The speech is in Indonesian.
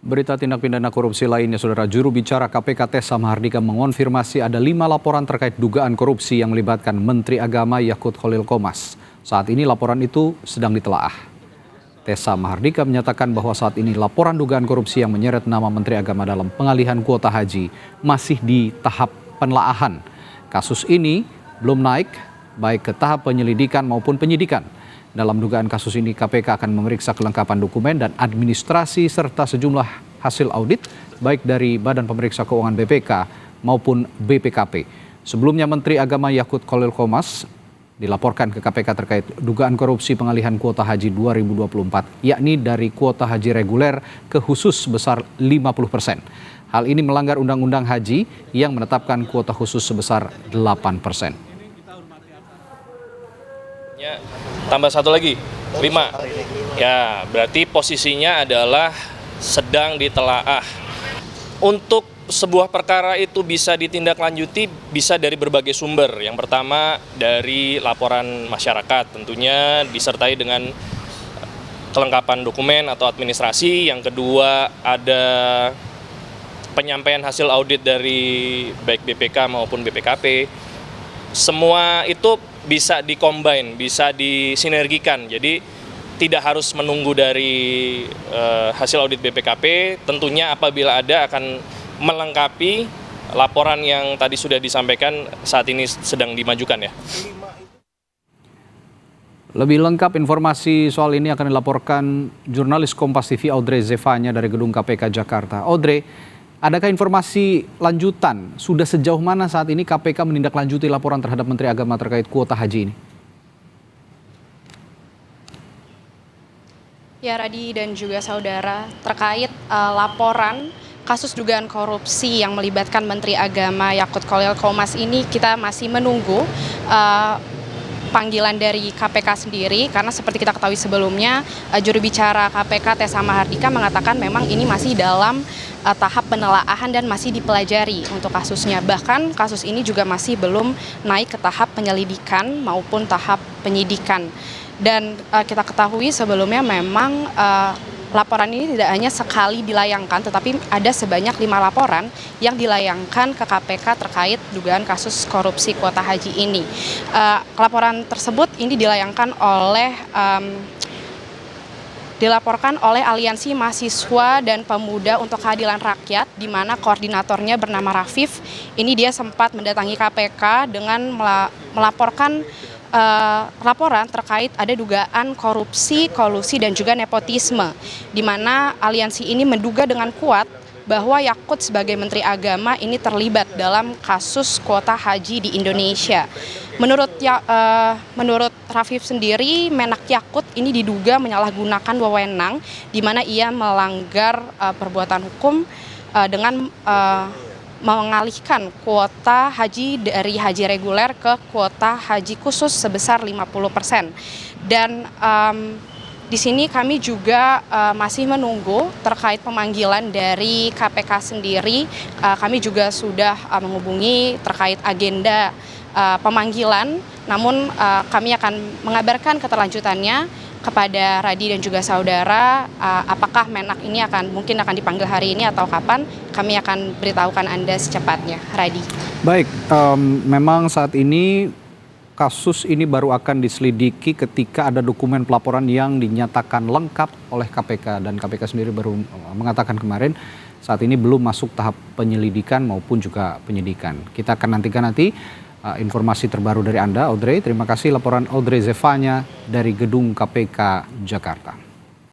Berita tindak pidana korupsi lainnya, Saudara. Juru bicara KPK Tessa Mahardika mengonfirmasi ada 5 laporan terkait dugaan korupsi yang melibatkan Menteri Agama Yakut Khalil Qomas. Saat ini laporan itu sedang ditelaah. Tessa Mahardika menyatakan bahwa saat ini laporan dugaan korupsi yang menyeret nama Menteri Agama dalam pengalihan kuota haji masih di tahap penelaahan. Kasus ini belum naik baik ke tahap penyelidikan maupun penyidikan. Dalam dugaan kasus ini, KPK akan memeriksa kelengkapan dokumen dan administrasi serta sejumlah hasil audit, baik dari Badan Pemeriksa Keuangan BPK maupun BPKP. Sebelumnya, Menteri Agama Yakut Khalil Qomas dilaporkan ke KPK terkait dugaan korupsi pengalihan kuota haji 2024, yakni dari kuota haji reguler ke khusus sebesar 50%. Hal ini melanggar Undang-Undang Haji yang menetapkan kuota khusus sebesar 8%. Tambah satu lagi, 5. Ya, berarti posisinya adalah sedang ditelaah. Untuk sebuah perkara itu bisa ditindaklanjuti bisa dari berbagai sumber. Yang pertama dari laporan masyarakat, tentunya disertai dengan kelengkapan dokumen atau administrasi. Yang kedua ada penyampaian hasil audit dari baik BPK maupun BPKP. Semua itu bisa dikombin, bisa disinergikan. Jadi tidak harus menunggu dari hasil audit BPKP. Tentunya apabila ada akan melengkapi laporan yang tadi sudah disampaikan saat ini sedang dimajukan ya. Lebih lengkap informasi soal ini akan dilaporkan jurnalis Kompas TV Audrey Zevanya dari Gedung KPK Jakarta. Audrey, adakah informasi lanjutan? Sudah sejauh mana saat ini KPK menindaklanjuti laporan terhadap Menteri Agama terkait kuota haji ini? Ya, Radi dan juga saudara, terkait laporan kasus dugaan korupsi yang melibatkan Menteri Agama Yakut Khalil Qomas ini, kita masih menunggu panggilan dari KPK sendiri, karena seperti kita ketahui sebelumnya, juru bicara KPK Tessa Mahardika mengatakan memang ini masih dalam tahap penelaahan dan masih dipelajari untuk kasusnya. Bahkan kasus ini juga masih belum naik ke tahap penyelidikan maupun tahap penyidikan. Dan kita ketahui sebelumnya memang laporan ini tidak hanya sekali dilayangkan, tetapi ada sebanyak 5 laporan yang dilayangkan ke KPK terkait dugaan kasus korupsi kuota haji ini. Laporan tersebut ini dilaporkan oleh Aliansi Mahasiswa dan Pemuda untuk Keadilan Rakyat, di mana koordinatornya bernama Rafif. Ini dia sempat mendatangi KPK dengan melaporkan laporan terkait ada dugaan korupsi, kolusi, dan juga nepotisme, di mana aliansi ini menduga dengan kuat bahwa Yakut sebagai Menteri Agama ini terlibat dalam kasus kuota haji di Indonesia. Menurut Rafif sendiri, Menak Yakut ini diduga menyalahgunakan wewenang, di mana ia melanggar perbuatan hukum dengan mengalihkan kuota haji dari haji reguler ke kuota haji khusus sebesar 50%. Dan di sini kami juga masih menunggu terkait pemanggilan dari KPK sendiri. Kami juga sudah menghubungi terkait agenda pemanggilan, namun kami akan mengabarkan keterlanjutannya kepada Radi dan juga saudara. Apakah Menak ini mungkin akan dipanggil hari ini atau kapan, kami akan beritahukan Anda secepatnya, Radi. Baik, memang saat ini kasus ini baru akan diselidiki ketika ada dokumen pelaporan yang dinyatakan lengkap oleh KPK, dan KPK sendiri baru mengatakan kemarin saat ini belum masuk tahap penyelidikan maupun juga penyidikan. Kita akan nantikan informasi terbaru dari Anda, Audrey. Terima kasih laporan Audrey Zevanya dari Gedung KPK Jakarta.